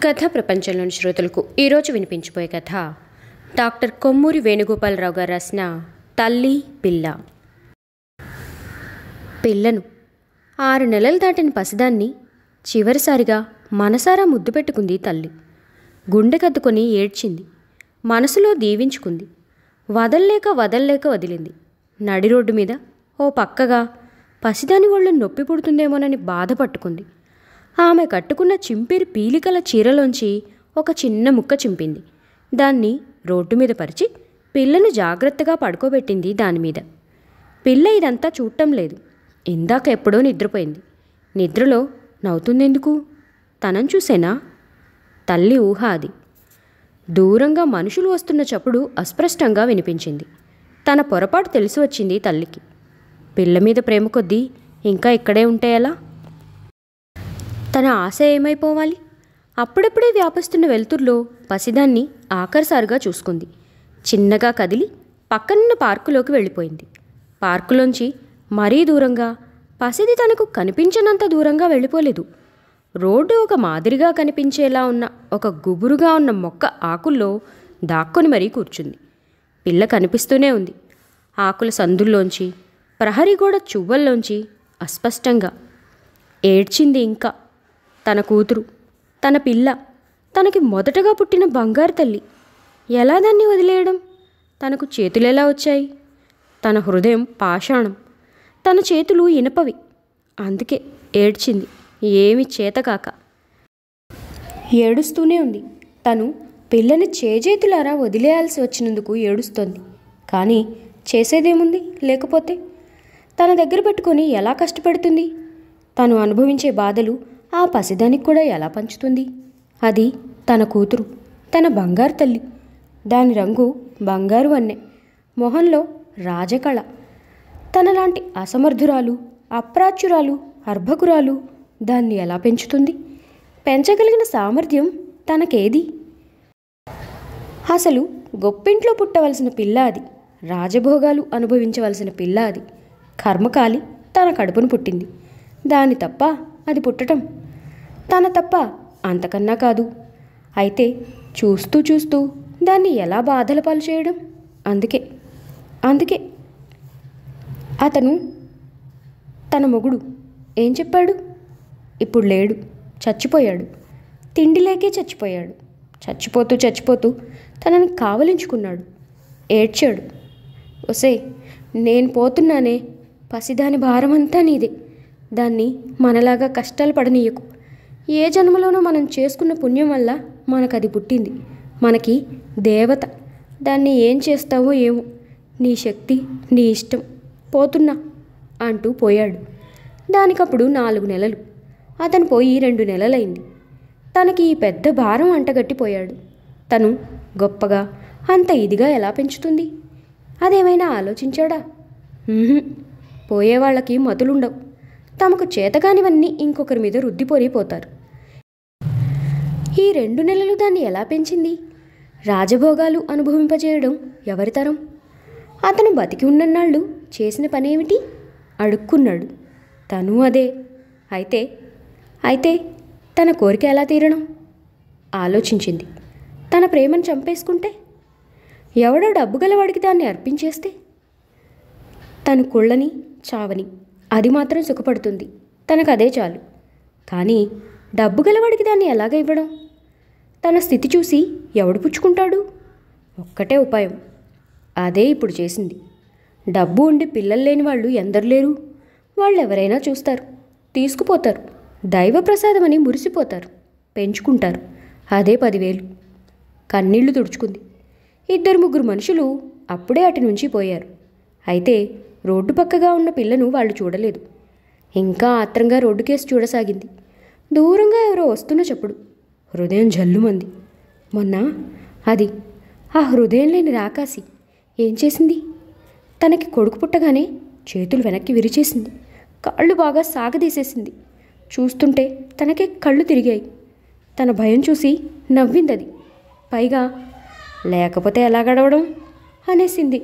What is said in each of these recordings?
కథ ప్రపంచంలోని శ్రోతలకు ఈరోజు వినిపించబోయే కథ డాక్టర్ కొమ్మూరి వేణుగోపాలరావు గారు రాసిన తల్లి పిల్ల. పిల్లను 6 నెలలు దాటిన పసిదాన్ని చివరిసారిగా మనసారా ముద్దు పెట్టుకుంది తల్లి. గుండె కద్దుకొని ఏడ్చింది, మనసులో దీవించుకుంది. వదల్లేక వదిలింది. నడి రోడ్డు మీద ఓ పక్కగా పసిదాని ఒళ్ళు నొప్పి పుడుతుందేమోనని బాధపట్టుకుంది. ఆమె కట్టుకున్న చింపిరి పీలికల చీరలోంచి ఒక చిన్న ముక్క చింపింది. దాన్ని రోడ్డు మీద పరిచి పిల్లను జాగ్రత్తగా పడుకోబెట్టింది దానిమీద. పిల్ల ఇదంతా చూడటం లేదు. ఇందాక ఎప్పుడో నిద్రపోయింది. నిద్రలో నవ్వుతుందెందుకు? తనని చూసేనా? తల్లి ఊహ అది. దూరంగా మనుషులు వస్తున్న చప్పుడు అస్పష్టంగా వినిపించింది. తన పొరపాటు తెలిసి వచ్చింది తల్లికి. పిల్ల మీద ప్రేమ కొద్దీ ఇంకా ఇక్కడే ఉంటే ఎలా? తన ఆశ ఏమైపోవాలి? అప్పుడప్పుడే వ్యాపిస్తున్న వెలుతుర్లో పసిదాన్ని ఆఖరిసారిగా చూసుకుంది. చిన్నగా కదిలి పక్కనున్న పార్కులోకి వెళ్ళిపోయింది. పార్కులోంచి మరీ దూరంగా, పసిది తనకు కనిపించనంత దూరంగా వెళ్ళిపోలేదు. రోడ్డు ఒక మాదిరిగా కనిపించేలా ఉన్న ఒక గుబురుగా ఉన్న మొక్క ఆకుల్లో దాక్కొని మరీ కూర్చుంది. పిల్ల కనిపిస్తూనే ఉంది. ఆకుల సందుల్లోంచి, ప్రహరీ గోడ చువ్వల్లోంచి అస్పష్టంగా. ఏడ్చింది ఇంకా. తన కూతురు, తన పిల్ల, తనకి మొదటగా పుట్టిన బంగారు తల్లి. ఎలా దాన్ని వదిలేయడం? తనకు చేతులెలా వచ్చాయి? తన హృదయం పాషాణం, తన చేతులు ఇనపవి. అందుకే ఏడ్చింది, ఏమి చేతకాక. ఏడుస్తూనే ఉంది. తను పిల్లని చేజేతులారా వదిలేయాల్సి వచ్చినందుకు ఏడుస్తోంది. కానీ చేసేదేముంది? లేకపోతే తన దగ్గర పెట్టుకొని ఎలా కష్టపెడుతుంది? తను అనుభవించే బాధలు ఆ పసిదానికి కూడా ఎలా పంచుతుంది? అది తన కూతురు, తన బంగారు తల్లి. దాని రంగు బంగారు వన్నె, మొహంలో రాజకళ. తనలాంటి అసమర్థురాలు, అప్రాచ్యురాలు, అర్భకురాలు దాన్ని ఎలా పెంచుతుంది? పెంచగలిగిన సామర్థ్యం తనకేది? అసలు గొప్పింట్లో పుట్టవలసిన పిల్ల అది. రాజభోగాలు అనుభవించవలసిన పిల్ల అది. కర్మకాలి తన కడుపును పుట్టింది. దాని తప్ప అది పుట్టటం? తన తప్ప? అంతకన్నా కాదు. అయితే చూస్తూ చూస్తూ దాన్ని ఎలా బాధల పాలు చేయడం? అందుకే అతను, తన మొగుడు ఏం చెప్పాడు? ఇప్పుడు లేడు, చచ్చిపోయాడు. తిండి లేకే చచ్చిపోయాడు. చచ్చిపోతూ తనని కావలించుకున్నాడు. ఏడ్చాడు. ఒసే, నేను పోతున్నానే, పసిదాని భారమంతా నీదే. దాన్ని మనలాగా కష్టాలు పడనీయకు. ఏ జన్మలోనో మనం చేసుకున్న పుణ్యం వల్ల మనకది పుట్టింది. మనకి దేవత. దాన్ని ఏం చేస్తావో ఏమో, నీ శక్తి, నీ ఇష్టం. పోతున్నా అంటూ పోయాడు. దానికప్పుడు 4 నెలలు. అతను పోయి 2 నెలలైంది. తనకి ఈ పెద్ద భారం అంటగట్టిపోయాడు. తను గొప్పగా అంత ఇదిగా ఎలా పెంచుతుంది? అదేమైనా ఆలోచించాడా? పోయేవాళ్ళకి మతులుండవు. తమకు చేతకానివన్నీ ఇంకొకరి మీద రుద్దిపోరిపోతారు. ఈ 2 నెలలు దాన్ని ఎలా పెంచింది? రాజభోగాలు అనుభవింపజేయడం ఎవరితరం? అతను బతికి ఉన్నన్నాళ్ళు చేసిన పనేమిటి? అడుక్కున్నాడు. తను అదే. అయితే తన కోరిక ఎలా తీరడం? ఆలోచించింది. తన ప్రేమను చంపేసుకుంటే? ఎవడో డబ్బు గలవాడికి దాన్ని అర్పించేస్తే? తను కుళ్ళని, చావని, అది మాత్రం సుఖపడుతుంది. తనకదే చాలు. కానీ డబ్బు గలవాడికి దాన్ని ఎలాగ ఇవ్వడం? తన స్థితి చూసి ఎవడు పుచ్చుకుంటాడు? ఒక్కటే ఉపాయం. అదే ఇప్పుడు చేసింది. డబ్బు ఉండి పిల్లలు లేని వాళ్ళు ఎందరు లేరు? వాళ్ళెవరైనా చూస్తారు, తీసుకుపోతారు. దైవ ప్రసాదమని మురిసిపోతారు, పెంచుకుంటారు. అదే 10,000. కన్నీళ్లు తుడుచుకుంది. 2-3 మనుషులు అప్పుడే అటు నుంచి పోయారు. అయితే రోడ్డు పక్కగా ఉన్న పిల్లను వాళ్ళు చూడలేదు. ఇంకా ఆత్రంగా రోడ్డు కేసు చూడసాగింది. దూరంగా ఎవరో వస్తున్న చప్పుడు. హృదయం జల్లుమంది. మొన్న అది, ఆ హృదయం లేని రాకాసి ఏం చేసింది? తనకి కొడుకు పుట్టగానే చేతులు వెనక్కి విరిచేసింది. కాళ్ళు బాగా సాగదీసేసింది. చూస్తుంటే తనకే కళ్ళు తిరిగాయి. తన భయం చూసి నవ్విందది. పైగా లేకపోతే ఎలా గడవడం అనేసింది.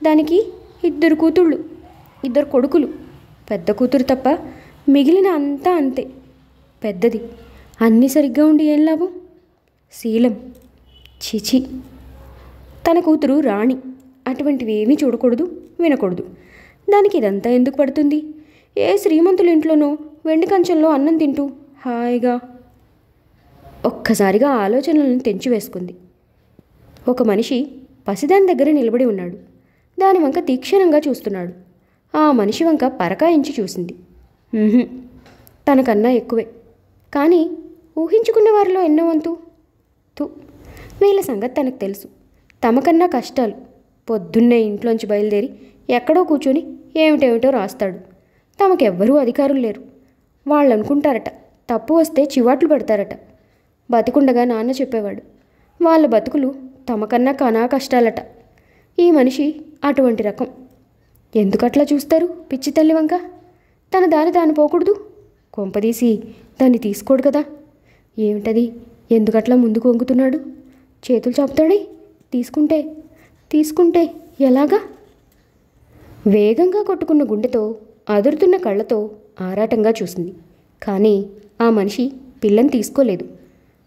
దానికి 2 కూతుళ్ళు, 2 కొడుకులు. పెద్ద కూతురు తప్ప మిగిలిన అంతా అంతే. పెద్దది. అన్నీ సరిగ్గా ఉండి ఏం లాభం? శీలం, చిచి. తన కూతురు రాణి అటువంటివి ఏమీ చూడకూడదు, వినకూడదు. దానికి ఇదంతా ఎందుకు పడుతుంది? ఏ శ్రీమంతుల ఇంట్లోనో వెండి కంచంలో అన్నం తింటూ హాయిగా. ఒక్కసారిగా ఆలోచనలను తెంచివేసుకుంది. ఒక మనిషి పసిదాని దగ్గర నిలబడి ఉన్నాడు. దాని వంక తీక్షణంగా చూస్తున్నాడు. ఆ మనిషి వంక పరకాయించి చూసింది. తనకన్నా ఎక్కువే, కానీ ఊహించుకున్న వారిలో ఎన్నో వంతు. వీళ్ళ సంగతి తనకు తెలుసు. తమకన్నా కష్టాలు. పొద్దున్నే ఇంట్లోంచి బయలుదేరి ఎక్కడో కూర్చొని ఏమిటేమిటో రాస్తాడు. తమకెవ్వరూ అధికారులు లేరు. వాళ్ళు అనుకుంటారట, తప్పు వస్తే చివాట్లు పెడతారట. బతికుండగా నాన్న చెప్పేవాడు, వాళ్ళ బతుకులు తమకన్నా కనా కష్టాలట. ఈ మనిషి అటువంటి రకం. ఎందుకట్లా చూస్తారు పిచ్చి తల్లి వంక? తన దారి తాను పోకూడదు. కొంపదీసి దాన్ని తీసుకోడు కదా. ఏమిటది? ఎందుకట్లా ముందుకు వంగుతున్నాడు? చేతులు చాపుతాడే. తీసుకుంటే ఎలాగా? వేగంగా కొట్టుకున్న గుండెతో, అదురుతున్న కళ్ళతో ఆరాటంగా చూసింది. కానీ ఆ మనిషి పిల్లని తీసుకోలేదు.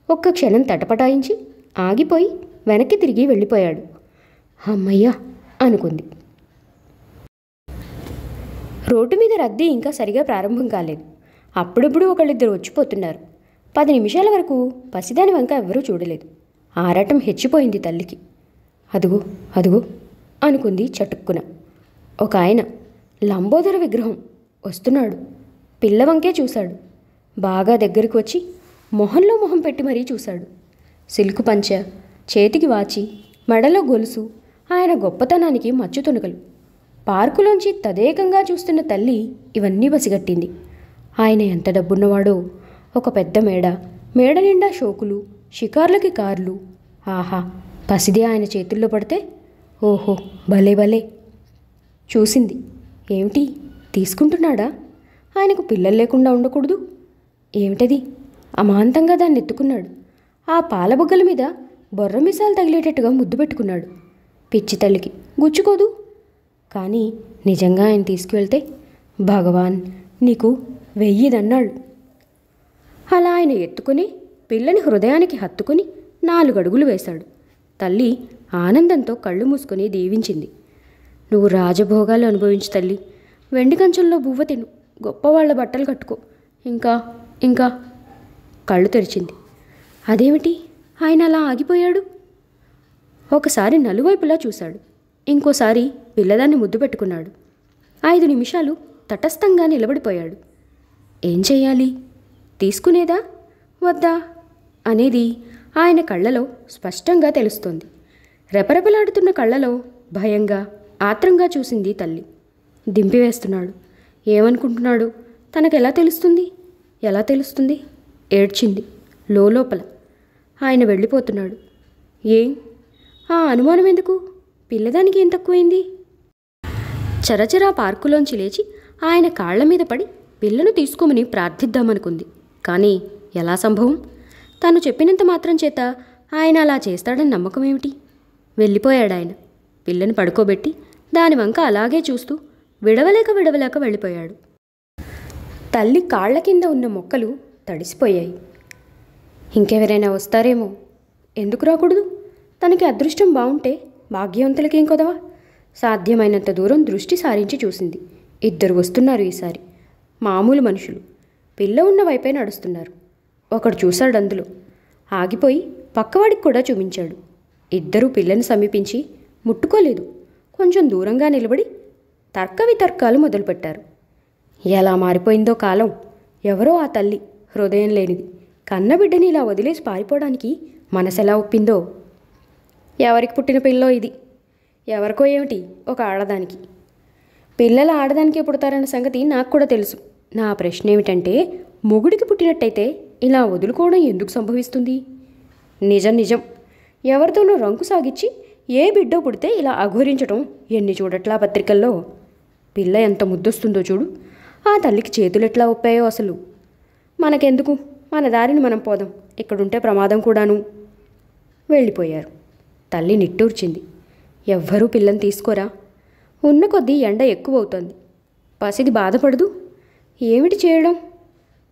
ఒక్క క్షణం తటపటాయించి ఆగిపోయి వెనక్కి తిరిగి వెళ్ళిపోయాడు. అమ్మయ్యా అనుకుంది. రోడ్డు మీద రద్దీ ఇంకా సరిగా ప్రారంభం కాలేదు. అప్పుడప్పుడు ఒకళ్ళిద్దరు వచ్చిపోతున్నారు. 10 నిమిషాల వరకు పసిదాని వంక ఎవ్వరూ చూడలేదు. ఆరాటం హెచ్చిపోయింది తల్లికి. అదుగో అనుకుంది చటుక్కున. ఒక ఆయన లంబోదర విగ్రహం వస్తున్నాడు. పిల్లవంకే చూశాడు. బాగా దగ్గరికి వచ్చి మొహంలో మొహం పెట్టి మరీ చూశాడు. సిల్కు పంచ, చేతికి వాచి, మెడలో గొలుసు, ఆయన గొప్పతనానికి మచ్చుతునుకలు. పార్కులోంచి తదేకంగా చూస్తున్న తల్లి ఇవన్నీ పసిగట్టింది. ఆయన ఎంత డబ్బున్నవాడో. ఒక పెద్ద మేడ నిండా షోకులు, షికార్లకి కార్లు. ఆహా, పసిదే ఆయన చేతుల్లో పడితే ఓహో భలే. చూసింది. ఏమిటి తీసుకుంటున్నాడా? ఆయనకు పిల్లలు లేకుండా ఉండకూడదు. ఏమిటది? అమాంతంగా దాన్ని ఎత్తుకున్నాడు. ఆ పాలబుగ్గల మీద బొర్రమిసాలు తగిలేటట్టుగా ముద్దు పెట్టుకున్నాడు. పిచ్చి తల్లికి గుచ్చుకోదు. కానీ నిజంగా ఆయన తీసుకువెళ్తే భగవాన్ నీకు 1000 దన్నాళ్ళు. అలా ఆయన ఎత్తుకుని పిల్లని హృదయానికి హత్తుకుని 4 అడుగులు వేశాడు. తల్లి ఆనందంతో కళ్ళు మూసుకొని దీవించింది. నువ్వు రాజభోగాలు అనుభవించు తల్లి. వెండి కంచంలో బువ్వ తిను, గొప్పవాళ్ల బట్టలు కట్టుకో. ఇంకా కళ్ళు తెరిచింది. అదేమిటి ఆయన అలా ఆగిపోయాడు? ఒకసారి నలువైపులా చూశాడు. ఇంకోసారి పిల్లదాన్ని ముద్దు పెట్టుకున్నాడు. 5 నిమిషాలు తటస్థంగా నిలబడిపోయాడు. ఏం చెయ్యాలి? తీసుకునేదా వద్దా అనేది ఆయన కళ్ళలో స్పష్టంగా తెలుస్తోంది. రెపరెపలాడుతున్న కళ్ళలో భయంగా, ఆత్రంగా చూసింది తల్లి. దింపివేస్తున్నాడు. ఏమనుకుంటున్నాడు? తనకెలా తెలుస్తుంది? ఎలా తెలుస్తుంది? ఏడ్చింది లోపల. ఆయన వెళ్ళిపోతున్నాడు. ఏం ఆ అనుమానం ఎందుకు? పిల్లదానికి ఏం తక్కువైంది? చరచరా పార్కులోంచి లేచి ఆయన కాళ్ల మీద పడి పిల్లను తీసుకోమని ప్రార్థిద్దామనుకుంది. కానీ ఎలా సంభవం? తాను చెప్పినంత మాత్రం చేత ఆయన అలా చేస్తాడని నమ్మకం ఏమిటి? వెళ్ళిపోయాడాయన. పిల్లని పడుకోబెట్టి దాని వంక అలాగే చూస్తూ విడవలేక వెళ్ళిపోయాడు. తల్లి కాళ్ల కింద ఉన్న మొక్కలు తడిసిపోయాయి. ఇంకెవరైనా వస్తారేమో. ఎందుకు రాకూడదు? తనకి అదృష్టం బాగుంటే భాగ్యవంతులకేం కొదవా? సాధ్యమైనంత దూరం దృష్టి సారించి చూసింది. 2 వస్తున్నారు ఈసారి. మామూలు మనుషులు. పిల్ల ఉన్న వైపే నడుస్తున్నారు. ఒకడు చూశాడు అందులో. ఆగిపోయి పక్కవాడికి కూడా చూపించాడు. 2 పిల్లని సమీపించి ముట్టుకోలేదు. కొంచెం దూరంగా నిలబడి తర్కాలు మొదలుపెట్టారు. ఎలా మారిపోయిందో కాలం. ఎవరో ఆ తల్లి హృదయం లేనిది. కన్నబిడ్డని ఇలా వదిలేసి పారిపోవడానికి మనసెలా ఒప్పిందో. ఎవరికి పుట్టిన పిల్లో ఇది? ఎవరికో ఏమిటి ఒక ఆడదానికి? పిల్లలు ఆడదానికే పుడతారన్న సంగతి నాకు కూడా తెలుసు. నా ప్రశ్న ఏమిటంటే, మొగుడికి పుట్టినట్టయితే ఇలా వదులుకోవడం ఎందుకు సంభవిస్తుంది? నిజం ఎవరితోనో రంకు సాగిచ్చి ఏ బిడ్డో పుడితే ఇలా అఘోరించటం ఎన్ని చూడట్లా పత్రికల్లో. పిల్ల ఎంత ముద్దొస్తుందో చూడు. ఆ తల్లికి చేతులు ఎట్లా ఒప్పాయో అసలు. మనకెందుకు, మన దారిని మనం పోదాం, ఇక్కడుంటే ప్రమాదం కూడాను. వెళ్ళిపోయారు. తల్లి నిట్టూర్చింది. ఎవ్వరూ పిల్లని తీసుకోరా? ఉన్న కొద్దీ ఎండ ఎక్కువవుతోంది. పసిది బాధపడదు. ఏమిటి చేయడం?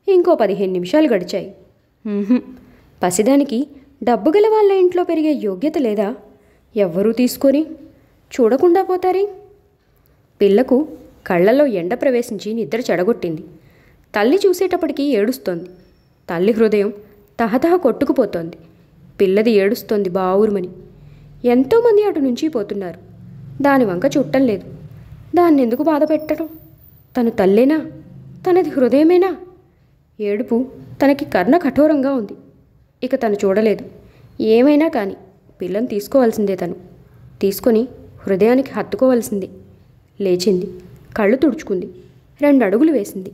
ఇంకో 15 నిమిషాలు గడిచాయి. పసిదానికి డబ్బు గల వాళ్ళ ఇంట్లో పెరిగే యోగ్యత లేదా? ఎవ్వరూ తీసుకొని చూడకుండా పోతారే? పిల్లకు కళ్ళల్లో ఎండ ప్రవేశించి నిద్ర చెడగొట్టింది. తల్లి చూసేటప్పటికీ ఏడుస్తోంది. తల్లి హృదయం తహతహ కొట్టుకుపోతోంది. పిల్లది ఏడుస్తోంది బావురుమని. ఎంతోమంది అటు నుంచి పోతున్నారు. దాని వంక చుట్టం లేదు. దాన్నెందుకు బాధ పెట్టడం? తను తల్లేనా? తనది హృదయమేనా? ఏడుపు తనకి కర్ణ కఠోరంగా ఉంది. ఇక తను చూడలేదు. ఏమైనా కానీ పిల్లని తీసుకోవాల్సిందే. తను తీసుకొని హృదయానికి హత్తుకోవాల్సిందే. లేచింది. కళ్ళు తుడుచుకుంది. 2 అడుగులు వేసింది.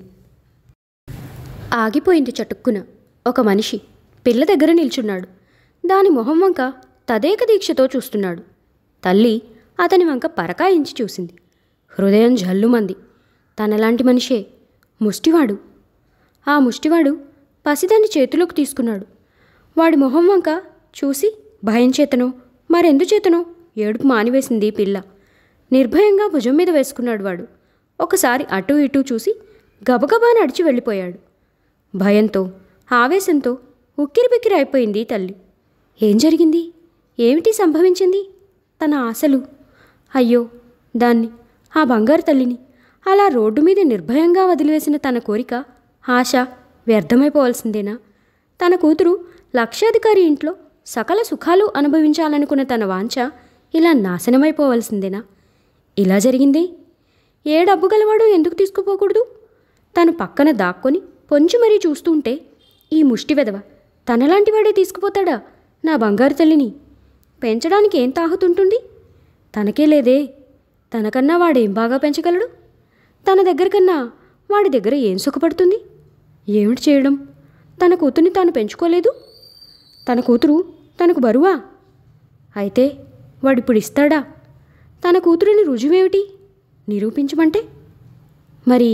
ఆగిపోయింది చటుక్కున. ఒక మనిషి పిల్ల దగ్గర నిల్చున్నాడు. దాని మొహం వంక తదేక దీక్షతో చూస్తున్నాడు. తల్లి అతని వంక పరకాయించి చూసింది. హృదయం జల్లుమంది. తనలాంటి మనిషే. ముష్టివాడు. ఆ ముష్టివాడు పసిదాన్ని చేతిలోకి తీసుకున్నాడు. వాడి మొహం వంక చూసి భయం చేతనో మరెందుచేతనో ఏడుపు మానివేసింది పిల్ల. నిర్భయంగా భుజం మీద వేసుకున్నాడు వాడు. ఒకసారి అటూ ఇటూ చూసి గబగబా నడిచి వెళ్ళిపోయాడు. భయంతో ఆవేశంతో ఉక్కిరిబిక్కిరి అయిపోయింది తల్లి. ఏం జరిగింది? ఏమిటి సంభవించింది? తన ఆశలు. అయ్యో, దాన్ని, ఆ బంగారు తల్లిని అలా రోడ్డు మీద నిర్భయంగా వదిలివేసిన తన కోరిక, ఆశ వ్యర్థమైపోవాల్సిందేనా? తన కూతురు లక్షాధికారి ఇంట్లో సకల సుఖాలు అనుభవించాలనుకున్న తన వాంఛ ఇలా నాశనమైపోవాల్సిందేనా? ఇలా జరిగిందే. ఏ డబ్బు గలవాడు ఎందుకు తీసుకుపోకూడదు? తను పక్కన దాక్కొని పొంచి మరీ చూస్తుంటే ఈ ముష్టి వెధవ తనలాంటి వాడే తీసుకుపోతాడా నా బంగారు తల్లిని? పెంచడానికి ఏం తాహతుంటుంది? తనకే లేదే. తనకన్నా వాడేం బాగా పెంచగలడు? తన దగ్గర కన్నా వాడి దగ్గర ఏం సుఖపడుతుంది? ఏమిటి చేయడం? తన కూతుర్ని తాను పెంచుకోలేదు. తన కూతురు తనకు బరువా? అయితే వాడిప్పుడు ఇస్తాడా? తన కూతురిని రుజువేమిటి? నిరూపించమంటే? మరి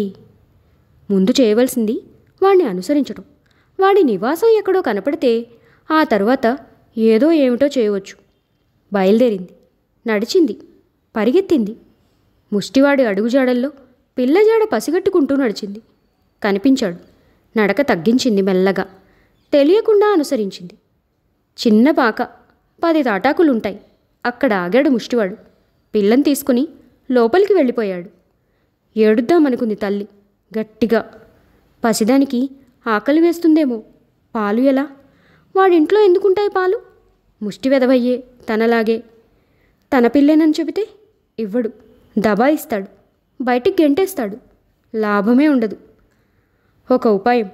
ముందు చేయవలసింది వాడిని అనుసరించడం. వాడి నివాసం ఎక్కడో కనపడితే ఆ తర్వాత ఏదో ఏమిటో చేయవచ్చు. బయలుదేరింది. నడిచింది. పరిగెత్తింది. ముష్టివాడి అడుగుజాడల్లో పిల్లజాడ పసిగట్టుకుంటూ నడిచింది. కనిపించాడు. నడక తగ్గించింది మెల్లగా. తెలియకుండా అనుసరించింది. చిన్న పాక, 10 తాటాకులుంటాయి. అక్కడ ఆగాడు ముష్టివాడు. పిల్లని తీసుకుని లోపలికి వెళ్ళిపోయాడు. ఏడుద్దామనుకుంది తల్లి గట్టిగా. పసిదానికి ఆకలి వేస్తుందేమో. పాలు ఎలా? వాడింట్లో ఎందుకుంటాయి పాలు? ముష్టి వెదవయ్యే తనలాగే. తన పిల్లేనని చెబితే ఇవ్వడు. దబాయిస్తాడు. బయటికి గెంటేస్తాడు. లాభమే ఉండదు. ఒక ఉపాయం.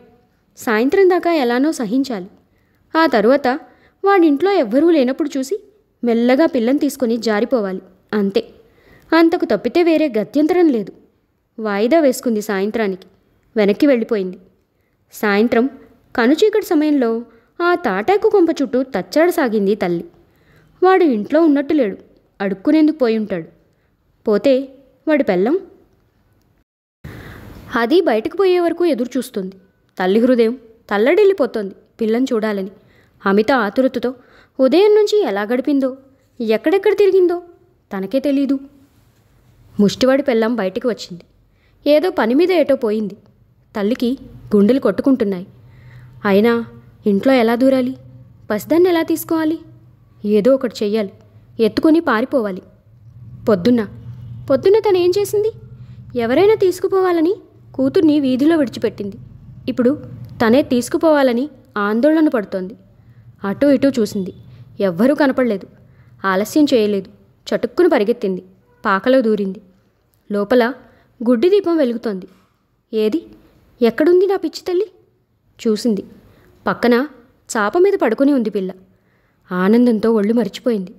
సాయంత్రం దాకా ఎలానో సహించాలి. ఆ తరువాత వాడింట్లో ఎవ్వరూ లేనప్పుడు చూసి మెల్లగా పిల్లని తీసుకొని జారిపోవాలి. అంతే. అంతకు తప్పితే వేరే గత్యంతరం లేదు. వాయిదా వేసుకుంది సాయంత్రానికి. వెనక్కి వెళ్ళిపోయింది. సాయంత్రం కనుచీకటి సమయంలో ఆ తాటాకు కొంప చుట్టూ తచ్చాడసాగింది తల్లి. వాడు ఇంట్లో ఉన్నట్టు లేడు. అడుక్కునేందుకు పోయి ఉంటాడు. పోతే వాడి పెళ్ళం అది బయటకు పోయే వరకు ఎదురు చూస్తుంది. తల్లి హృదయం తల్లడిల్లిపోతోంది పిల్లని చూడాలని. అమిత ఆతురతతో ఉదయం నుంచి ఎలా గడిపిందో, ఎక్కడెక్కడ తిరిగిందో తనకే తెలీదు. ముష్టివాడి పెళ్ళం బయటికి వచ్చింది. ఏదో పని మీద ఏటో పోయింది. తల్లికి గుండెలు కొట్టుకుంటున్నాయి. అయినా ఇంట్లో ఎలా దూరాలి? పసిదాన్ని ఎలా తీసుకోవాలి? ఏదో ఒకటి చెయ్యాలి. ఎత్తుకొని పారిపోవాలి. పొద్దున్న తను ఏం చేసింది? ఎవరైనా తీసుకుపోవాలని కూతుర్ని వీధిలో విడిచిపెట్టింది. ఇప్పుడు తనే తీసుకుపోవాలని ఆందోళన పడుతోంది. అటూ ఇటూ చూసింది. ఎవ్వరూ కనపడలేదు. ఆలస్యం చేయలేదు. చటుక్కున పరిగెత్తింది. పాకలో దూరింది. లోపల గుడ్డి దీపం వెలుగుతోంది. ఏది? ఎక్కడుంది నా పిచ్చి తల్లి? చూసింది. పక్కన చాప మీద పడుకుని ఉంది పిల్ల. ఆనందంతో ఒళ్ళు మరిచిపోయింది.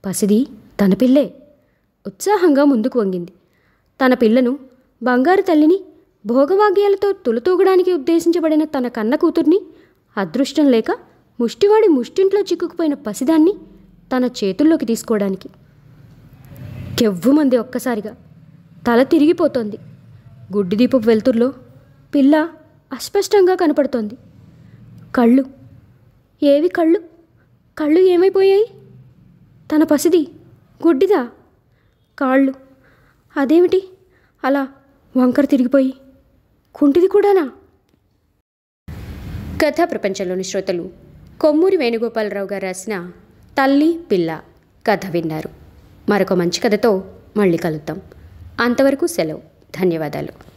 పసిది తన పిల్లే. ఉత్సాహంగా ముందుకు వంగింది. తన పిల్లను, బంగారు తల్లిని, భోగవాగ్యాలతో తులతూగడానికి ఉద్దేశించబడిన తన కన్న కూతుర్ని, అదృష్టం లేక ముష్టివాడి ముష్టింట్లో చిక్కుకుపోయిన పసిదాన్ని తన చేతుల్లోకి తీసుకోవడానికి. కెవ్వుమంది ఒక్కసారిగా. తల తిరిగిపోతోంది. గుడ్డిదీపపు వెలుతుర్లో పిల్ల అస్పష్టంగా కనపడుతోంది. కళ్ళు. ఏవి కళ్ళు? కళ్ళు ఏమైపోయాయి? తన పసిది గుడ్డిదా? కాళ్ళు అదేమిటి అలా వంకర తిరిగిపోయి? కుంటిది కూడానా? కథా ప్రపంచంలోని శ్రోతలు కొమ్మూరి వేణుగోపాలరావు గారు రాసిన తల్లి పిల్ల కథ విన్నారు. మరొక మంచి కథతో మళ్ళీ కలుద్దాం. అంతవరకు సెలవు. ధన్యవాదాలు.